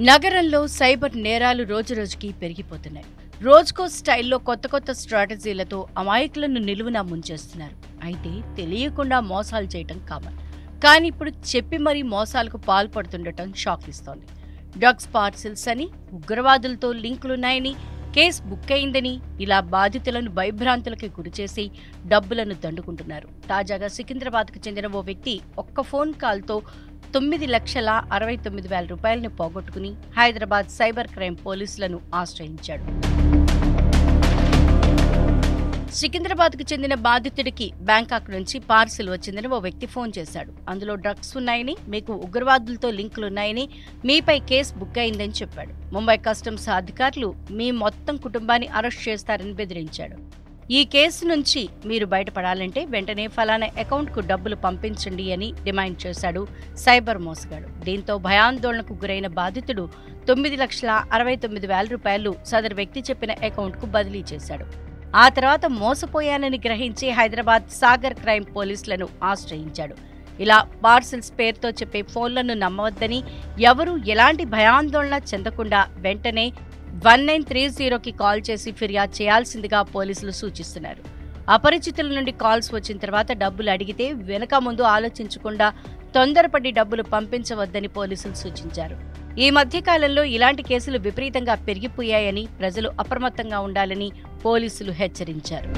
నగరంలో సైబర్ నేరాలు రోజురోజుకి పెరిగిపోతున్నాయి. రోజుకో స్టైల్లో కొత్త స్ట్రాటజీలతో అమాయకులను నిలువునా ముంచేస్తున్నారు. అయితే తెలియకుండా మోసాలు చేయటం కామన్. కానీ ఇప్పుడు చెప్పి మరీ మోసాలకు పాల్పడుతుండటం షాక్ ఇస్తోంది. డ్రగ్స్ పార్సిల్స్ అని, ఉగ్రవాదులతో లింకులున్నాయని, కేసు బుక్ అయిందని ఇలా బాధితులను భయభ్రాంతులకి గురిచేసి డబ్బులను దండుకుంటున్నారు. తాజాగా సికింద్రాబాద్కు చెందిన ఓ వ్యక్తి ఒక్క ఫోన్ కాల్తో 9,69,000 రూపాయలను పోగొట్టుకుని హైదరాబాద్ సైబర్ క్రైమ్ పోలీసులను ఆశ్రయించాడు. సికింద్రాబాద్కు చెందిన బాధితుడికి బ్యాంకాక్ నుంచి పార్సిల్ వచ్చిందని ఓ వ్యక్తి ఫోన్ చేశాడు. అందులో డ్రగ్స్ ఉన్నాయని, మీకు ఉగ్రవాదులతో లింకులున్నాయని, మీపై కేసు బుక్ అయిందని చెప్పాడు. ముంబై కస్టమ్స్ అధికారులు మీ మొత్తం కుటుంబాన్ని అరెస్ట్ చేస్తారని బెదిరించాడు. ఈ కేసు నుంచి మీరు బయటపడాలంటే వెంటనే ఫలానా అకౌంట్కు డబ్బులు పంపించండి అని డిమాండ్ చేశాడు సైబర్ మోసగాడు. దీంతో భయాందోళనకు గురైన బాధితుడు 9,69,000 రూపాయలు సదరు వ్యక్తి చెప్పిన అకౌంట్కు బదిలీ చేశాడు. ఆ తర్వాత మోసపోయానని గ్రహించి హైదరాబాద్ సాగర్ క్రైమ్ పోలీసులను ఆశ్రయించాడు. ఇలా పార్సిల్స్ పేరుతో చెప్పే ఫోన్లను నమ్మవద్దని, ఎవరూ ఎలాంటి భయాందోళన చెందకుండా వెంటనే 1930కి కాల్ చేసి ఫిర్యాదు చేయాల్సిందిగా పోలీసులు సూచిస్తున్నారు. అపరిచితుల నుండి కాల్స్ వచ్చిన తర్వాత డబ్బులు అడిగితే వెనక ముందు ఆలోచించకుండా తొందరపడి డబ్బులు పంపించవద్దని పోలీసులు సూచించారు. ఈ మధ్యకాలంలో ఇలాంటి కేసులు విపరీతంగా పెరిగిపోయాయని, ప్రజలు అప్రమత్తంగా ఉండాలని పోలీసులు హెచ్చరించారు.